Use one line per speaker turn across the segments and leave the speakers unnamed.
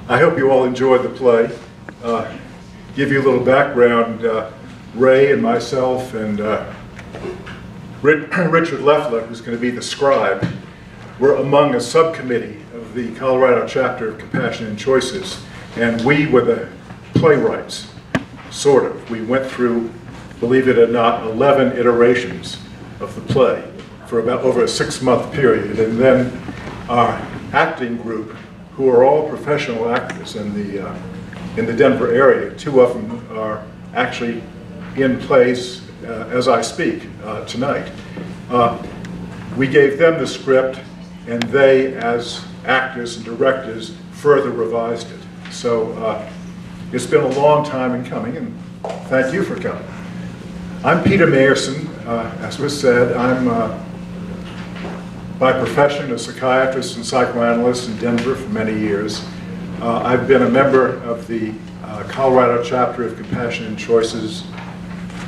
I hope you all enjoyed the play. Give you a little background, Ray and myself and Richard Leffler, who's going to be the scribe, were among a subcommittee of the Colorado chapter of Compassion and Choices, and we were the playwrights, sort of. We went through, believe it or not, 11 iterations of the play for about over a 6-month period, and then our acting group, who are all professional actors in the Denver area. 2 of them are actually in plays as I speak tonight. We gave them the script, and they, as actors and directors, further revised it. So it's been a long time in coming, and thank you for coming. I'm Peter Mayerson. As was said, I'm by profession a psychiatrist and psychoanalyst in Denver for many years. I've been a member of the Colorado chapter of Compassion and Choices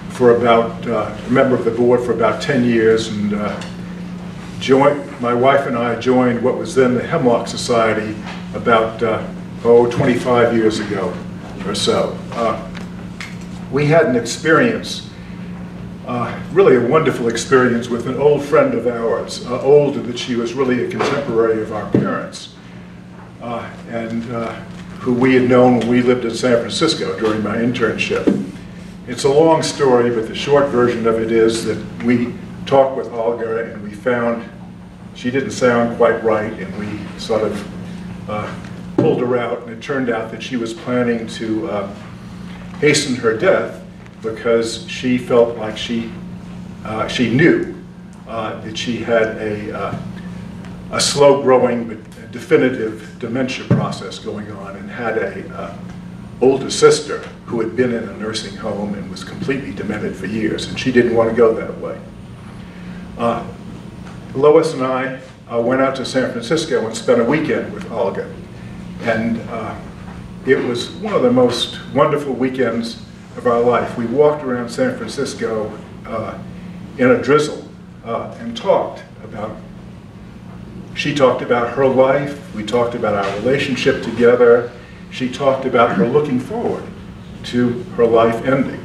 for about, a member of the board for about 10 years, and my wife and I joined what was then the Hemlock Society about 25 years ago or so. We had an experience, really a wonderful experience, with an old friend of ours, older that she was really a contemporary of our parents, and who we had known when we lived in San Francisco during my internship. It's a long story, but the short version of it is that we talked with Olga and we found she didn't sound quite right, and we sort of pulled her out, and it turned out that she was planning to hasten her death because she felt like she knew that she had a slow-growing but definitive dementia process going on, and had a older sister who had been in a nursing home and was completely demented for years, and she didn't want to go that way. Lois and I went out to San Francisco and spent a weekend with Olga, and it was one of the most wonderful weekends of our life. We walked around San Francisco in a drizzle and talked about, she talked about her life, we talked about our relationship together, she talked about her looking forward to her life ending.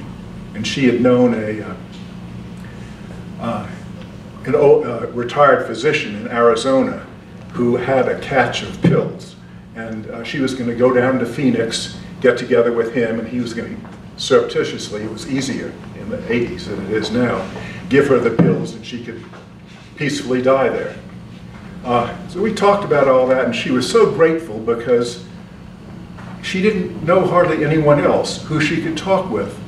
And she had known an old, retired physician in Arizona who had a catch of pills. And she was going to go down to Phoenix, get together with him, and he was going to surreptitiously, it was easier in the 80s than it is now, give her the pills and she could peacefully die there. So we talked about all that, and she was so grateful because she didn't know hardly anyone else who she could talk with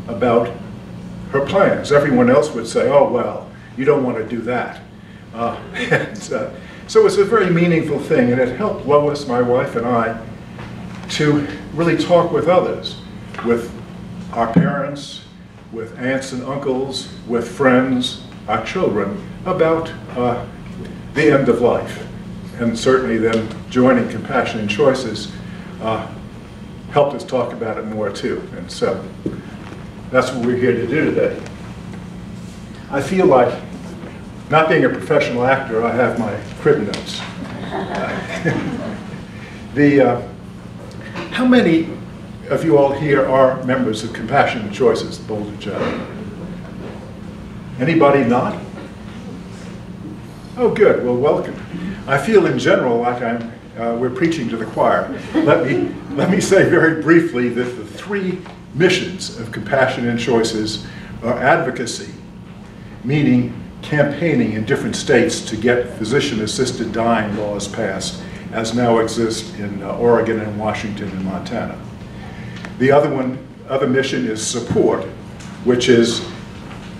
about her plans. Everyone else would say, oh, well, you don't want to do that. So it was a very meaningful thing, and it helped Lois, my wife, and I to really talk with others, with our parents, with aunts and uncles, with friends, our children, about the end of life. And certainly then joining Compassion and Choices helped us talk about it more too. And so that's what we're here to do today. I feel like, not being a professional actor, I have my crib notes. How many of you all here are members of Compassion and Choices, the Boulder chapter? Anybody not? Oh, good. Well, welcome. I feel in general like we're preaching to the choir. Let me say very briefly that the 3 missions of Compassion and Choices are advocacy, meaning campaigning in different states to get physician-assisted dying laws passed, as now exist in Oregon and Washington and Montana. The other mission is support, which is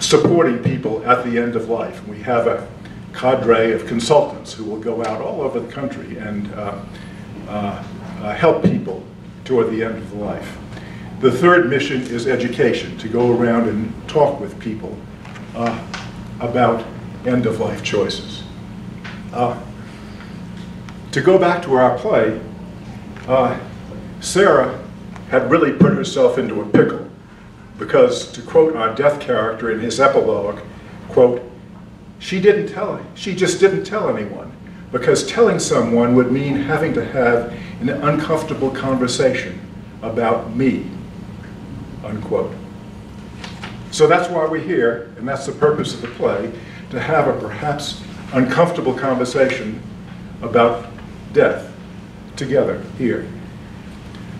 supporting people at the end of life. We have a cadre of consultants who will go out all over the country and help people toward the end of the life. The third mission is education, to go around and talk with people about end-of-life choices. To go back to our play, Sarah had really put herself into a pickle because, to quote our death character in his epilogue, quote, she just didn't tell anyone, because telling someone would mean having to have an uncomfortable conversation about me, unquote. So that's why we're here, and that's the purpose of the play, to have a perhaps uncomfortable conversation about death together here.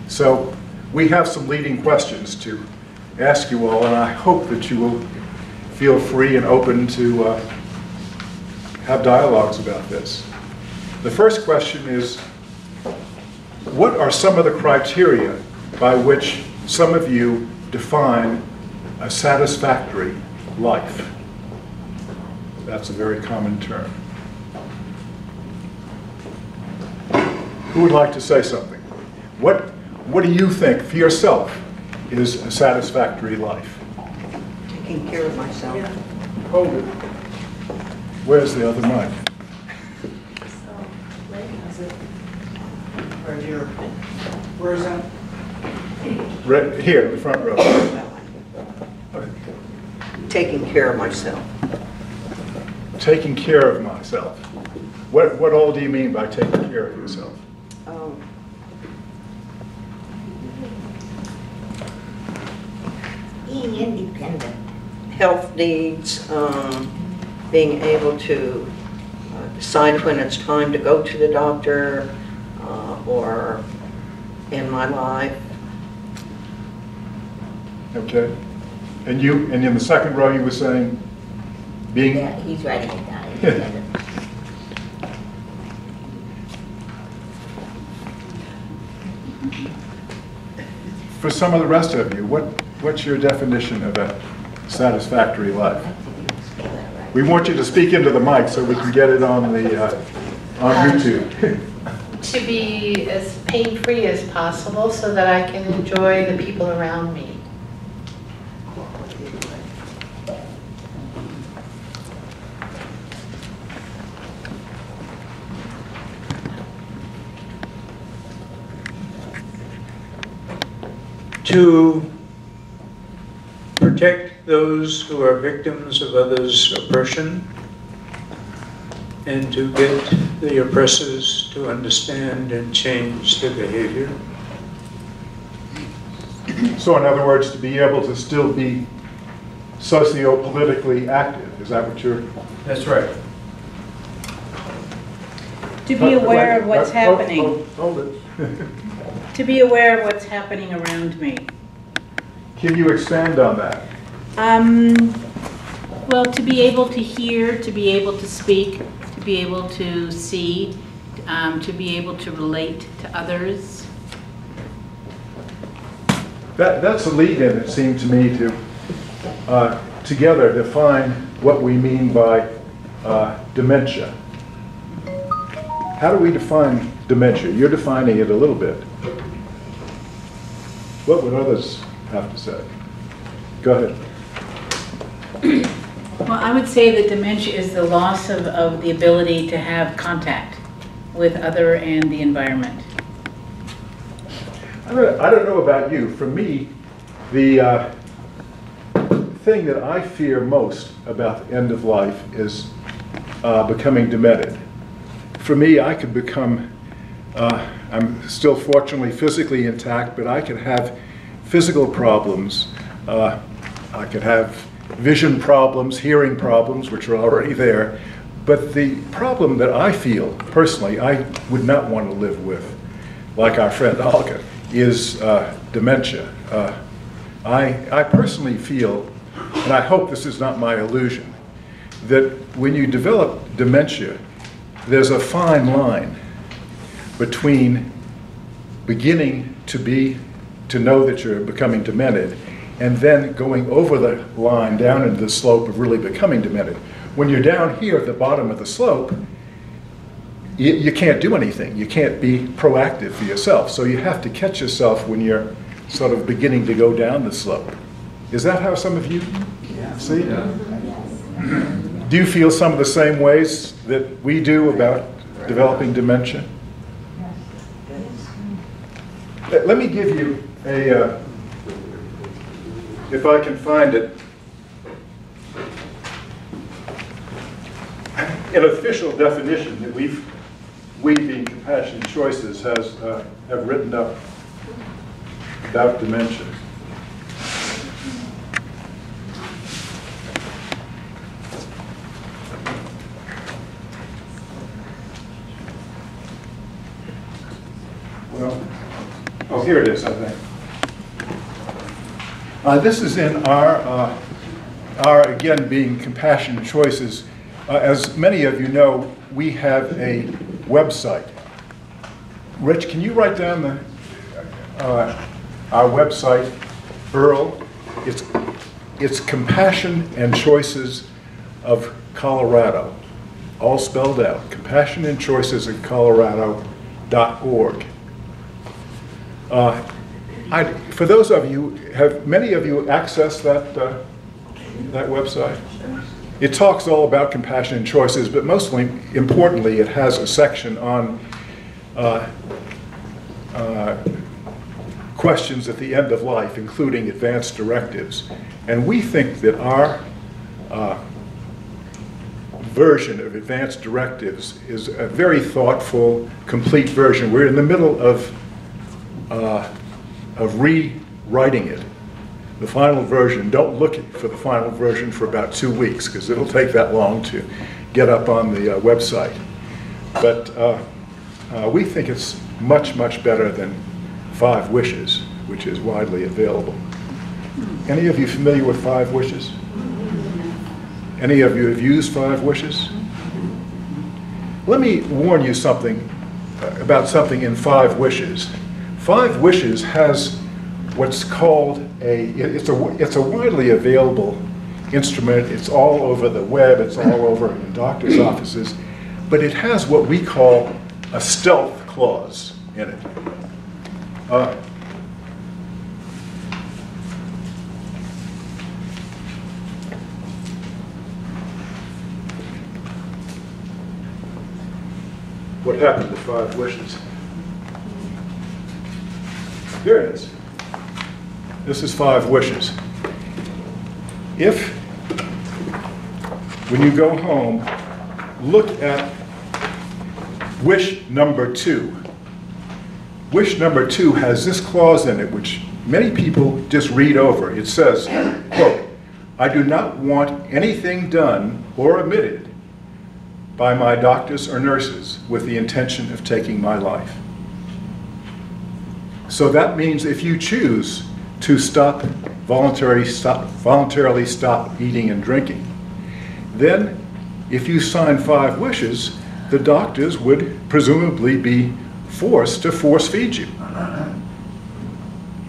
So we have some leading questions to ask you all, and I hope that you will feel free and open to have dialogues about this. The first question is, what are some of the criteria by which some of you define a satisfactory life? That's a very common term. Who would like to say something? What do you think for yourself is a satisfactory life?
Taking care of myself.
Yeah.
Hold it. Where's the other mic?
Right here.
Where is that?
Right here, in the front row.
Taking care of myself.
Taking care of myself. What all do you mean by taking care of yourself?
Being independent.
Health needs, being able to decide when it's time to go to the doctor, or in my life.
Okay. And you, and in the second row, you were saying being.
Yeah, he's writing it down. Independent.
For some of the rest of you, what's your definition of a satisfactory life? We want you to speak into the mic so we can get it on the on YouTube.
To be as pain-free as possible so that I can enjoy the people around me.
To protect those who are victims of others' oppression, and to get the oppressors to understand and change their behavior.
So in other words, to be able to still be socio-politically active, is that what you're?
That's right.
To be aware of what's happening.
Hold it.
To be aware of what's happening around me.
Can you expand on that?
Well, to be able to hear, to be able to speak, to be able to see, to be able to relate to others.
That's a lead-in, it seemed to me, to together define what we mean by dementia. How do we define dementia? You're defining it a little bit. What would others have to say? Go ahead.
Well, I would say that dementia is the loss of the ability to have contact with other and the environment.
I don't know about you. For me, the thing that I fear most about the end of life is becoming demented. For me, I could become, I'm still fortunately physically intact, but I could have physical problems. I could have vision problems, hearing problems, which are already there. But the problem that I feel, personally, I would not want to live with, like our friend Olga, is dementia. I personally feel, and I hope this is not my illusion, that when you develop dementia, there's a fine line between beginning to know that you're becoming demented, and then going over the line down into the slope of really becoming demented. When you're down here at the bottom of the slope, you can't do anything. You can't be proactive for yourself. So you have to catch yourself when you're sort of beginning to go down the slope. Is that how some of you see? Do you feel some of the same ways that we do about developing dementia? Let me give you a, if I can find it, an official definition that we've we, being Compassionate Choices, have written up about dementia. Well, oh, here it is, I think. This is in our again, being Compassionate Choices. As many of you know, we have a website. Rich, can you write down our website, Earl? It's Compassion and Choices of Colorado, all spelled out. Compassion and Choices of Colorado.org. For those of you, have many of you accessed that website? It talks all about compassion and choices, but mostly importantly, it has a section on questions at the end of life, including advanced directives. And we think that our version of advanced directives is a very thoughtful, complete version. We're in the middle of rewriting it. The final version, don't look for the final version for about 2 weeks, because it'll take that long to get up on the website. But we think it's much, much better than 5 Wishes, which is widely available. Any of you familiar with 5 Wishes? Any of you have used 5 Wishes? Let me warn you something about something in 5 Wishes. 5 Wishes has what's called it's a widely available instrument. It's all over the web, it's all over in doctor's offices, but it has what we call a stealth clause in it. What happened to 5 Wishes? Here it is. This is 5 Wishes. If, when you go home, look at wish number 2. Wish number 2 has this clause in it, which many people just read over. It says, quote, "I do not want anything done or omitted by my doctors or nurses with the intention of taking my life." So that means if you choose to voluntarily stop eating and drinking, then if you sign 5 Wishes, the doctors would presumably be forced to force feed you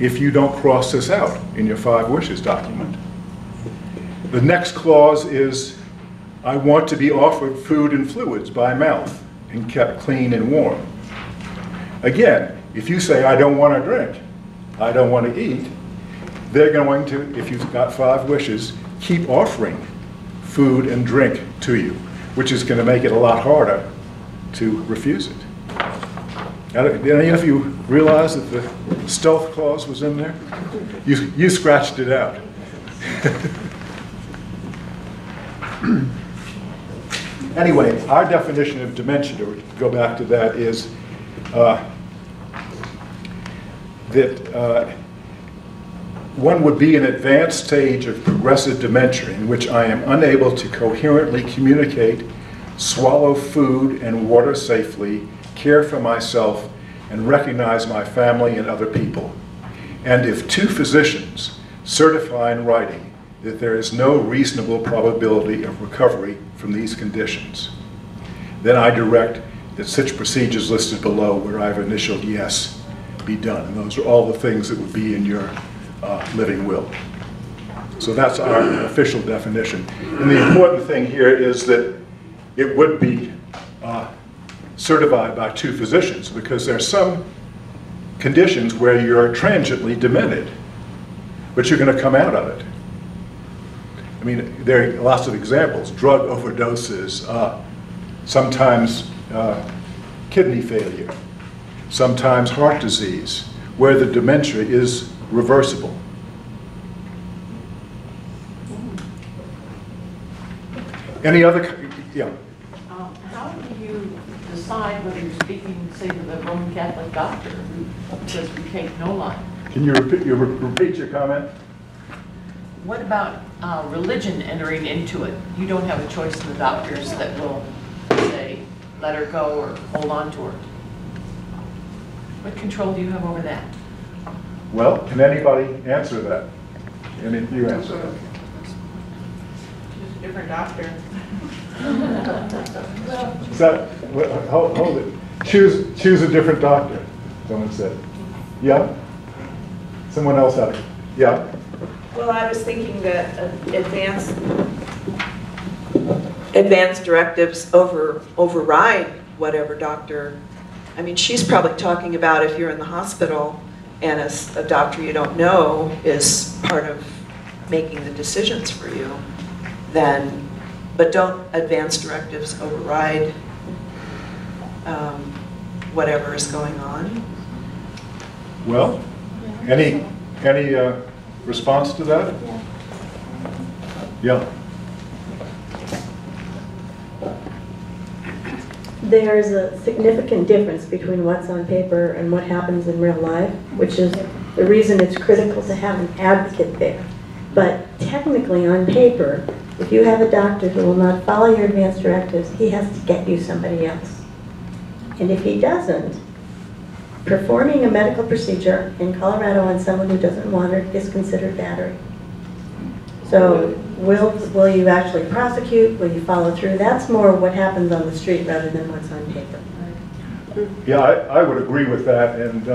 if you don't cross this out in your 5 Wishes document. The next clause is, "I want to be offered food and fluids by mouth and kept clean and warm." Again, if you say, "I don't want to drink, I don't want to eat," they're going to, if you've got 5 Wishes, keep offering food and drink to you, which is going to make it a lot harder to refuse it. Did any of you realize that the stealth clause was in there? You scratched it out. Anyway, our definition of dementia, to go back to that, is that one would be an advanced stage of progressive dementia in which I am unable to coherently communicate, swallow food and water safely, care for myself, and recognize my family and other people. And if 2 physicians certify in writing that there is no reasonable probability of recovery from these conditions, then I direct that such procedures listed below, where I've initialed yes, be done. And those are all the things that would be in your living will. So that's our official definition. And the important thing here is that it would be certified by 2 physicians, because there are some conditions where you're transiently demented, but you're going to come out of it. I mean, there are lots of examples: drug overdoses, sometimes kidney failure, sometimes heart disease, where the dementia is reversible. Any other, yeah?
How do you decide whether you're speaking, say, to the Roman Catholic doctor who says we take no line.
Can you repeat your comment?
What about religion entering into it? You don't have a choice in the doctors that will say, let her go or hold on to her. What control do you have over that?
Well, can anybody answer that? Any of you answer that?
Just a different doctor.
Is that, hold it. Choose a different doctor, someone said. Yeah? Someone else had it. Yeah?
Well, I was thinking that advanced directives override whatever doctor. I mean, she's probably talking about if you're in the hospital and a doctor you don't know is part of making the decisions for you, then, but don't advanced directives override whatever is going on?
Well, any response to that? Yeah.
There's a significant difference between what's on paper and what happens in real life, which is the reason it's critical to have an advocate there. But technically on paper, if you have a doctor who will not follow your advanced directives, he has to get you somebody else. And if he doesn't, performing a medical procedure in Colorado on someone who doesn't want it is considered battery. So will you actually prosecute? Will you follow through? That's more what happens on the street rather than what's on paper.
Yeah, I would agree with that. And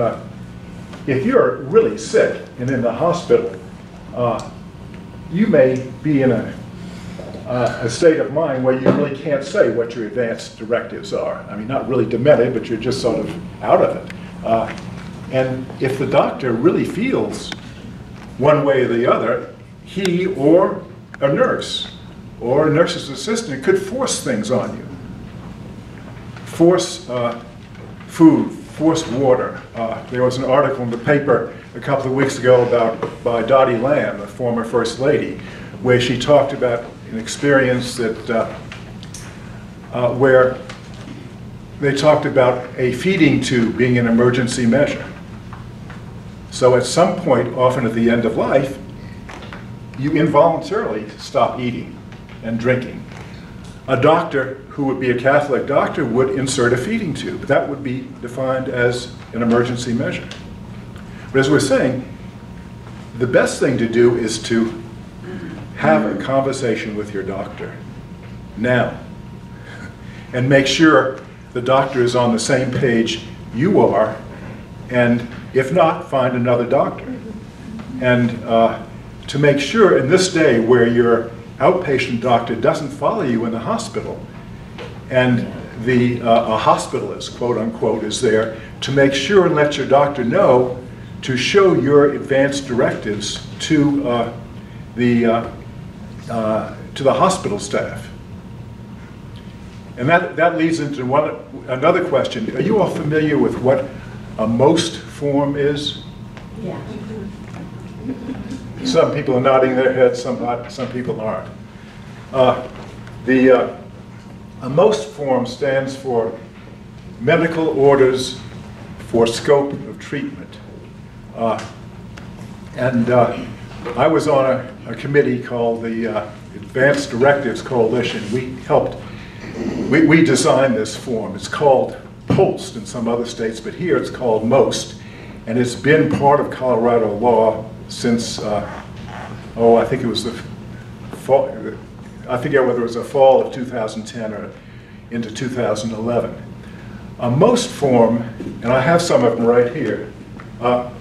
if you're really sick and in the hospital, you may be in a state of mind where you really can't say what your advanced directives are. I mean, not really demented, but you're just sort of out of it. And if the doctor really feels one way or the other, he or a nurse or a nurse's assistant could force things on you. Force food, force water. There was an article in the paper a couple of weeks ago by Dottie Lamb, the former First Lady, where she talked about an experience that where they talked about a feeding tube being an emergency measure. So at some point, often at the end of life, you involuntarily stop eating and drinking. A doctor who would be a Catholic doctor would insert a feeding tube. That would be defined as an emergency measure. But as we're saying, the best thing to do is to have a conversation with your doctor now and make sure the doctor is on the same page you are, and if not, find another doctor. And to make sure in this day where your outpatient doctor doesn't follow you in the hospital, and a hospitalist, quote unquote, is there to make sure and let your doctor know to show your advanced directives to the hospital staff. And that leads into another question. Are you all familiar with what a most form is?
Yeah.
Some people are nodding their heads, some people aren't. A most form stands for Medical Orders for Scope of Treatment. I was on a committee called the Advanced Directives Coalition. We designed this form. It's called POST in some other states, but here it's called MOST. And it's been part of Colorado law since, I think it was the fall, I forget whether it was the fall of 2010 or into 2011. A MOST form, and I have some of them right here, and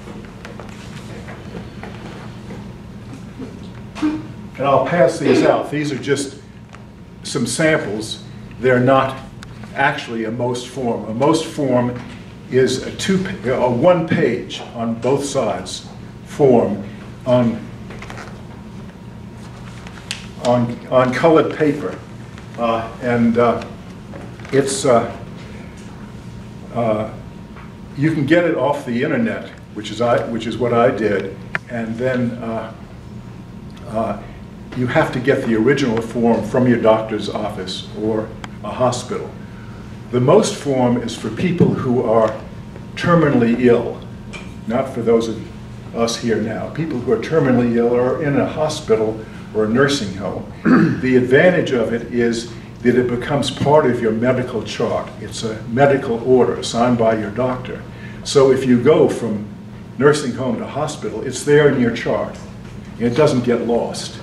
I'll pass these out. These are just some samples. They're not actually a MOST form. A MOST form is a one-page on both sides form on colored paper, it's you can get it off the internet, which is what I did, and then you have to get the original form from your doctor's office or a hospital. The most form is for people who are terminally ill, not for those of us here now. People who are terminally ill or in a hospital or a nursing home. The advantage of it is that it becomes part of your medical chart. It's a medical order signed by your doctor. So if you go from nursing home to hospital, it's there in your chart. It doesn't get lost.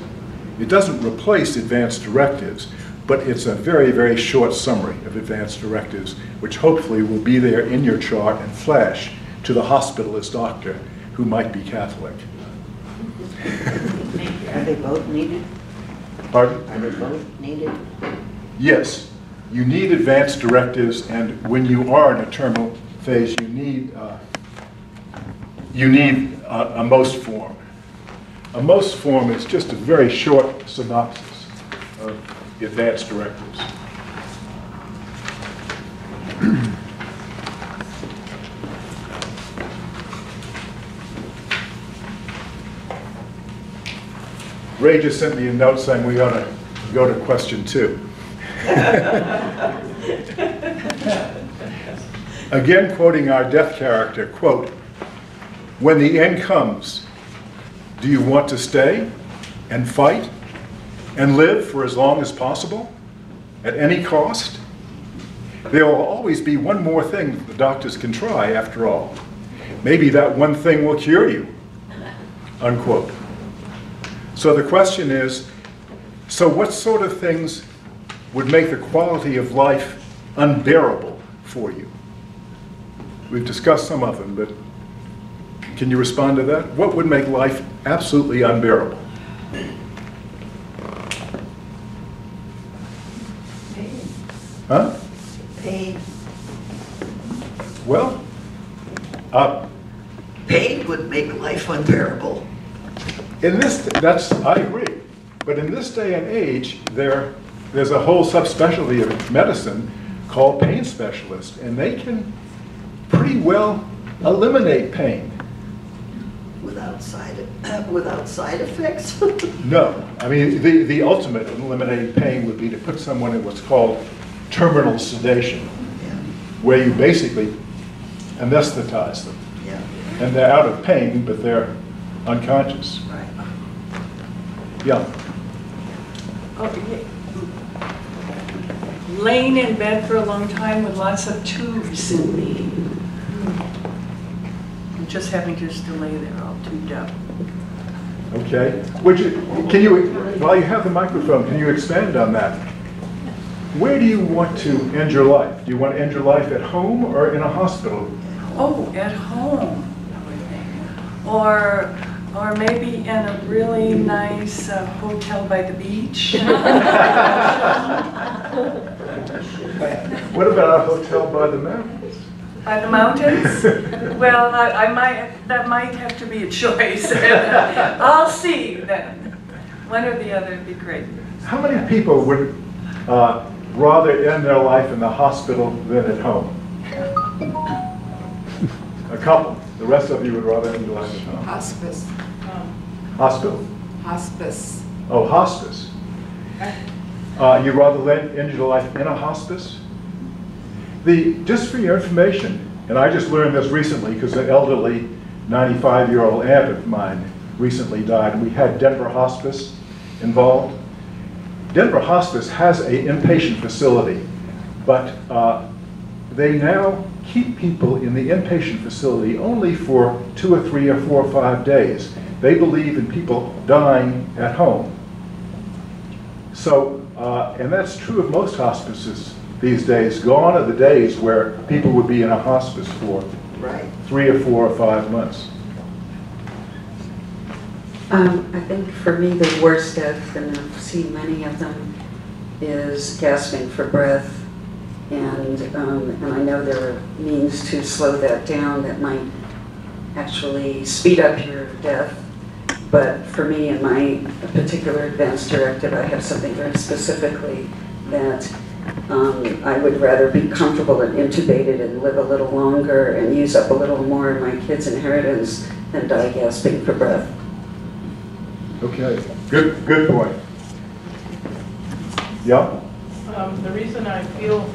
It doesn't replace advanced directives, but it's a very, very short summary of advanced directives, which hopefully will be there in your chart and flash to the hospitalist doctor who might be Catholic.
Are they both needed?
Pardon?
Are they both needed?
Yes, you need advanced directives, and when you are in a terminal phase, you need a most form. A most form is just a very short synopsis of advanced directives. Ray just sent me a note saying we ought to go to question 2. Again, quoting our death character, quote, "When the end comes, do you want to stay and fight and live for as long as possible at any cost? There will always be one more thing the doctors can try after all. Maybe that one thing will cure you," unquote. So the question is, so what sort of things would make the quality of life unbearable for you? We've discussed some of them, but can you respond to that? What would make life absolutely unbearable? Huh?
Pain.
Well,
Pain would make life unbearable.
I agree. But in this day and age, there's a whole subspecialty of medicine called pain specialists, and they can pretty well eliminate pain.
Without side effects?
No, I mean, the ultimate in eliminating pain would be to put someone in what's called terminal sedation, where you basically anesthetize them.
Yeah.
And they're out of pain, but they're unconscious.
Right.
Yeah.
Laying in bed for a long time with lots of tubes in me. And just having just to lay there all tubed up.
Okay. While you have the microphone, can you expand on that? Where do you want to end your life? Do you want to end your life at home or in a hospital?
Oh, at home. Or maybe in a really nice hotel by the beach.
What about a hotel by the mountains?
By the mountains? Well, that might have to be a choice. I'll see then. One or the other would be great.
How many people would rather end their life in the hospital than at home? A couple. The rest of you would rather end your life at home.
Hospice.
Hospital?
Hospice.
Oh, hospice. You'd rather end your life in a hospice? Just for your information, and I just learned this recently because an elderly 95-year-old aunt of mine recently died, and we had Denver Hospice involved. Denver Hospice has an inpatient facility, but they now keep people in the inpatient facility only for 2 or 3 or 4 or 5 days. They believe in people dying at home. So, and that's true of most hospices these days. Gone are the days where people would be in a hospice for 3 or 4 or 5 months.
I think for me the worst death, and I've seen many of them, is gasping for breath. And I know there are means to slow that down that might actually speed up your death. But for me, in my particular advanced directive, I have something very specifically that I would rather be comfortable and intubated and live a little longer and use up a little more of my kids' inheritance than die gasping for breath.
Okay, good point. Yeah?
The reason I feel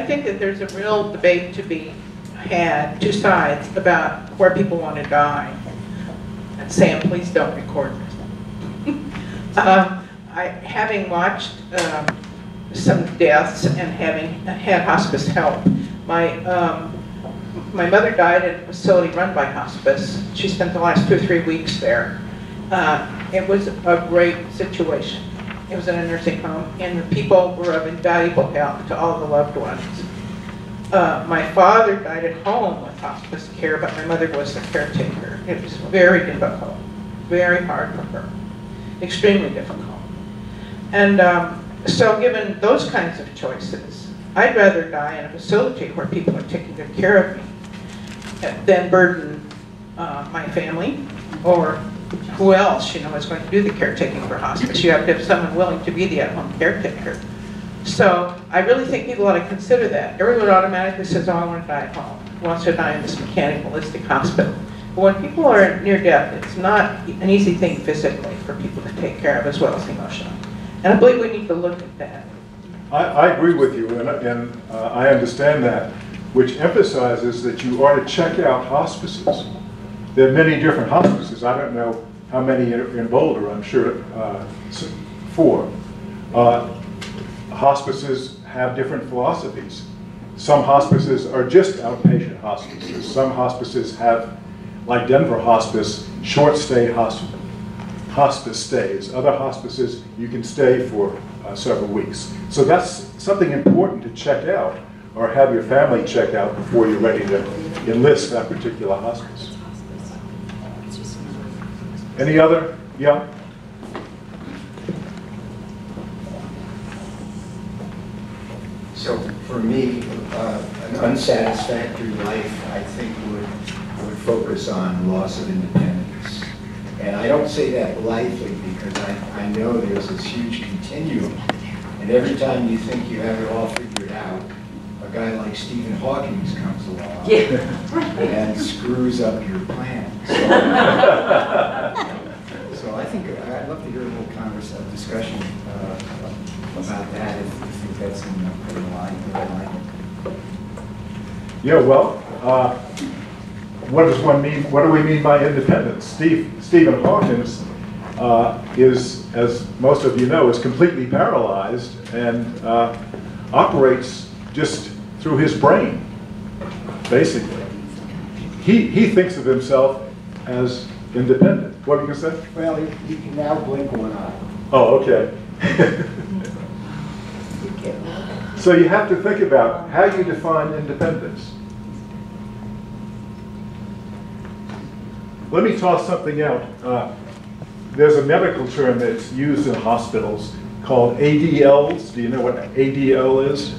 think that there's a real debate to be had, two sides, about where people want to die. And Sam, please don't record this. Having watched some deaths and having had hospice help, my mother died at a facility run by hospice. She spent the last 2 or 3 weeks there. It was a great situation. It was in a nursing home, and the people were of invaluable help to all the loved ones. My father died at home with hospice care, but my mother was the caretaker. It was very difficult, very hard for her, extremely difficult. And so given those kinds of choices, I'd rather die in a facility where people are taking good care of me than burden my family or who else, is going to do the caretaking for hospice. You have to have someone willing to be the at-home caretaker. So I really think people ought to consider that. Everyone automatically says, oh, I want to die at home. Who wants to die in this mechanicalistic hospital? But when people are near death, it's not an easy thing physically for people to take care of as well as emotionally. And I believe we need to look at that.
I agree with you, and I understand that, which emphasizes that you ought to check out hospices. There are many different hospices. I don't know how many in Boulder, I'm sure 4. Hospices have different philosophies. Some hospices are just outpatient hospices. Some hospices have, like Denver Hospice, short stay hospice stays. Other hospices, you can stay for several weeks. So that's something important to check out, or have your family check out before you're ready to enlist that particular hospice. Any other? Yeah?
So for me, an unsatisfactory life, I think, would focus on loss of independence. And I don't say that lightly because I know there's this huge continuum. And every time you think you have it all figured out, a guy like Stephen Hawking comes along and screws up your plan. So I think I'd love to hear a little discussion about that, if you think that's in line.
Yeah, well, what does one mean? What do we mean by independence? Stephen Hawking is, as most of you know, is completely paralyzed and operates just through his brain, basically. He thinks of himself as independent. What are you going to say?
Well, he can now blink one eye.
Oh, okay. So you have to think about how you define independence. Let me toss something out. There's a medical term that's used in hospitals called ADLs. Do you know what ADL is?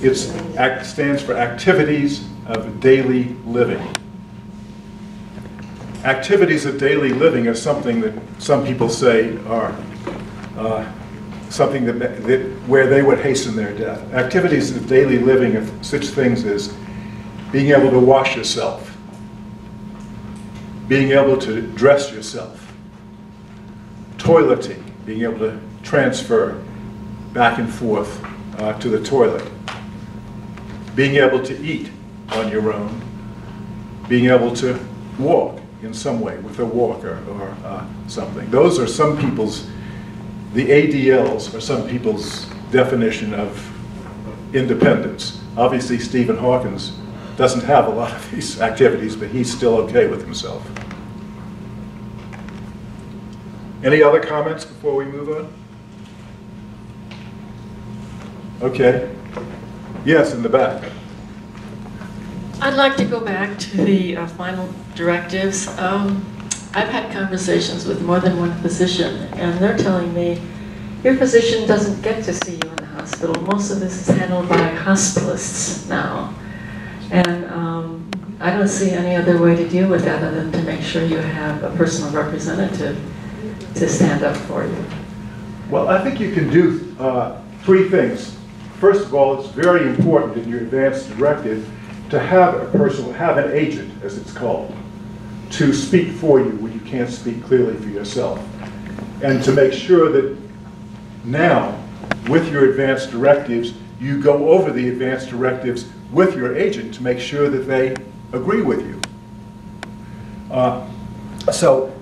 It stands for Activities of Daily Living. Activities of daily living are something that some people say are something where they would hasten their death. Activities of daily living are such things as being able to wash yourself, being able to dress yourself, toileting, being able to transfer back and forth to the toilet, being able to eat on your own, being able to walk in some way with a walker or something. Those are some people's, the ADLs are some people's definition of independence. Obviously Stephen Hawking doesn't have a lot of these activities, but he's still okay with himself. Any other comments before we move on? Okay. Yes, in the back.
I'd like to go back to the final directives. I've had conversations with more than one physician, and they're telling me, your physician doesn't get to see you in the hospital. Most of this is handled by hospitalists now. And I don't see any other way to deal with that other than to make sure you have a personal representative to stand up for you.
Well, I think you can do 3 things. First of all, it's very important in your advanced directive to have a person, have an agent, as it's called, to speak for you when you can't speak clearly for yourself. And to make sure that now, with your advanced directives, you go over the advance directives with your agent to make sure that they agree with you. So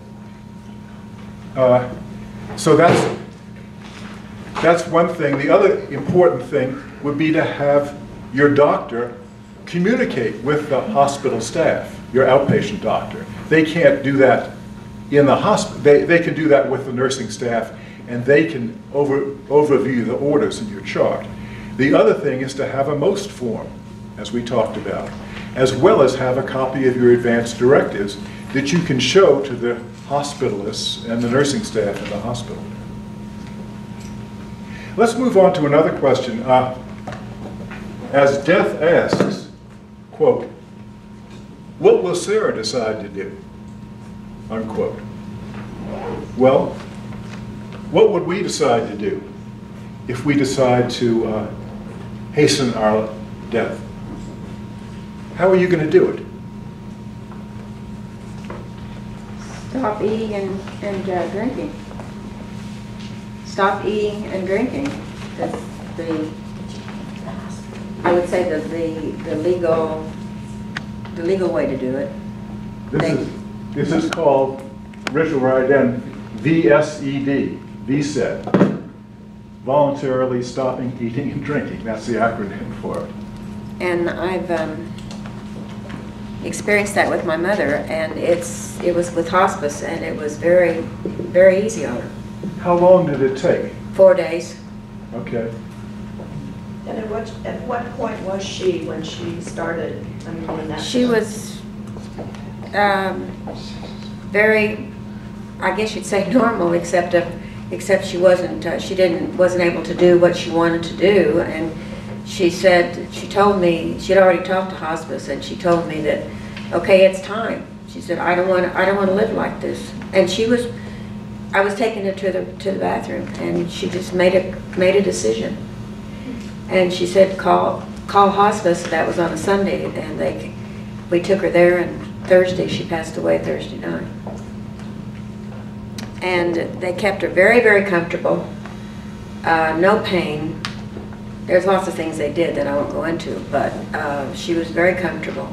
that's one thing. The other important thing would be to have your doctor communicate with the hospital staff, your outpatient doctor. They can't do that in the hospital. They can do that with the nursing staff, and they can overview the orders in your chart. The other thing is to have a MOST form, as we talked about, as well as have a copy of your advance directives that you can show to the hospitalists and the nursing staff in the hospital. Let's move on to another question. As Death asks, quote, "What will Sarah decide to do?" Unquote. Well, what would we decide to do if we decide to hasten our death? How are you going to do it?
Stop eating and drinking. Stop eating and drinking. That's I would say that the legal way to do it.
This is called, Rich will write down, VSED, VSED. Voluntarily stopping eating and drinking. That's the acronym for it.
And I've experienced that with my mother, and it was with hospice, and it was very, very easy on her.
How long did it take?
4 days.
Okay.
And at what point was she when she started? I mean, when that
She was very, I guess you'd say normal, except she wasn't able to do what she wanted to do. And she told me, she'd already talked to hospice, and she told me that, okay, it's time. She said, I don't want to live like this. And I was taking her to the bathroom, and she just made a decision. And she said, call hospice. That was on a Sunday, and we took her there, and Thursday, she passed away Thursday night. And they kept her very, very comfortable, no pain. There's lots of things they did that I won't go into, but she was very comfortable.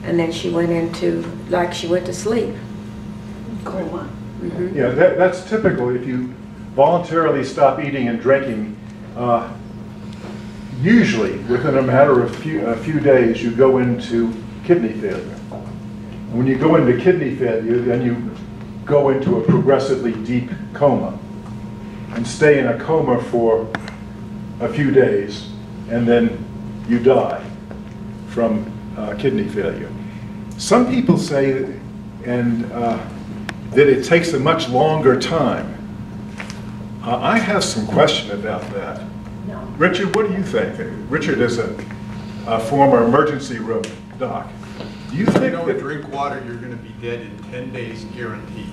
And then she went she went to sleep.
coma.
Mm-hmm.
Yeah, that's typical. If you voluntarily stop eating and drinking, usually within a matter of a few days, you go into kidney failure. When you go into kidney failure, then you go into a progressively deep coma and stay in a coma for a few days, and then you die from kidney failure. Some people say that it takes a much longer time. I have some question about that.
No.
Richard, what do you think? Richard is a former emergency room doc. Do you
If you
think
don't
that
drink water, you're going to be dead in 10 days guaranteed.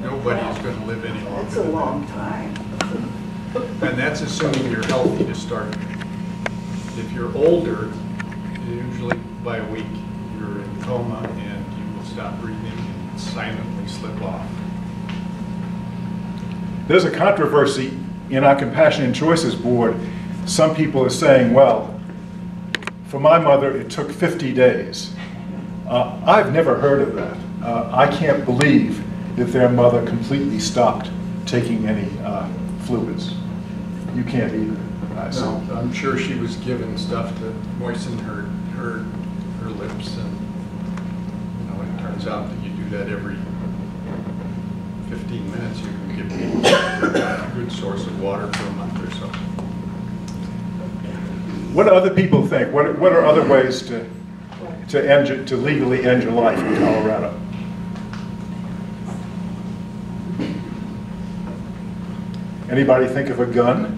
Nobody is going to live any longer.
That's a long time.
And that's assuming you're healthy to start with. If you're older, usually by a week, you're in coma and you will stop breathing and silently slip off.
there's a controversy in our Compassion and Choices board? Some people are saying, well, for my mother, it took 50 days. I've never heard of that. I can't believe that their mother completely stopped taking any fluids. You can't either.
No, I'm sure she was given stuff to moisten her lips, and it turns out that you do that every 15 minutes. You can give a good source of water for a month or so.
What do other people think? What are other ways to legally end your life in Colorado? Anybody think of a gun?